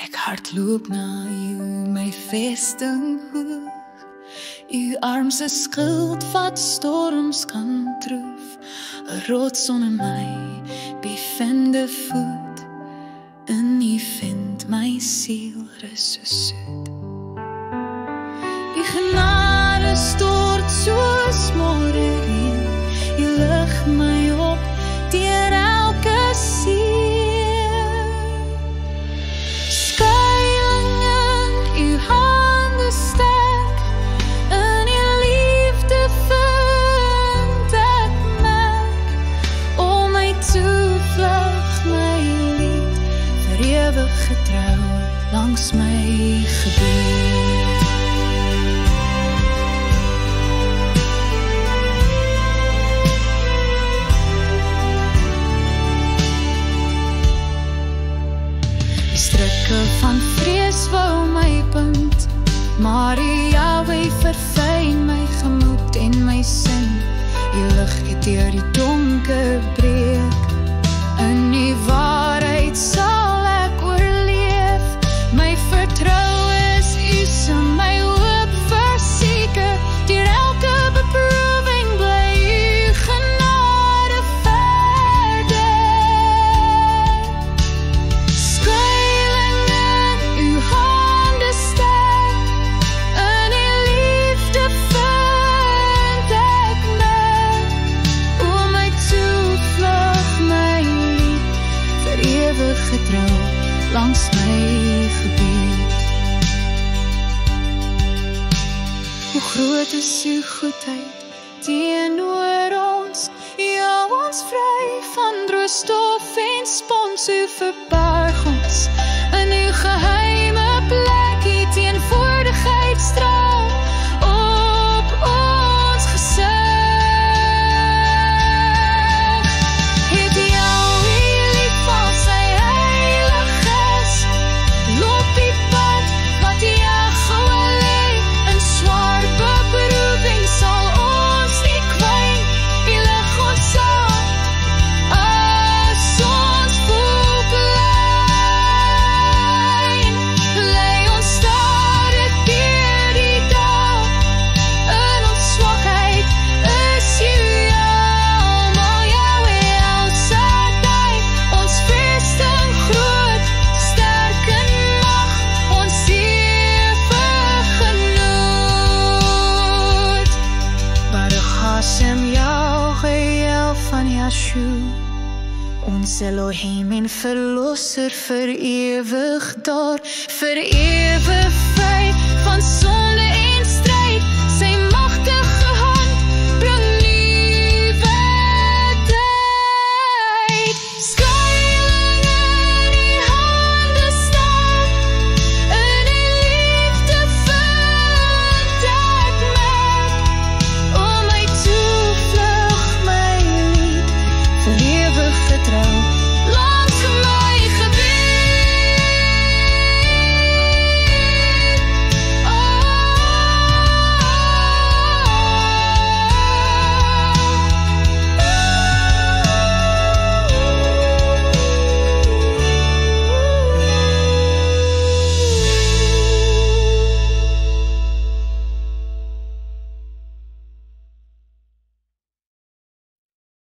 Ek hardloop na u, my vesting hoog. U arms is skild wat storms kan troef. 'n rots onder my, bevende voet. In u vind my siel rus so soet. U genade stort soos môre reën. U lig my op deur elke see. Skuiling in u hande sterk, in u liefde vind ek merk. O my toevlug, my lied, vir ewig getrou langs my gebied. Strikke van vrees wou my punt, maar u Jahweh verfyn my gemoed en my sin. U lig het deur die donker breek, in die waarheid sal ek oorleef. My vertrou is u se my hoop verseker, deur elke beproewing bly u genade verder. Getrouw langs my gebied. Hoe groot is uw goedheid teenoor ons, ja ons vry van droogstof en spons. U verberg ons in uw geheime plek, die teenwoordigheid straal op ons gesig. Ons Elohim en verlosser, vir ewig daar, vir ewig vry van sonde en stryd. Sy magtige hand bring nuwe tyd. Skuiling in u hande staan, in u liefde vind ek merk. O my toevlug, my lied, vir ewig getrouw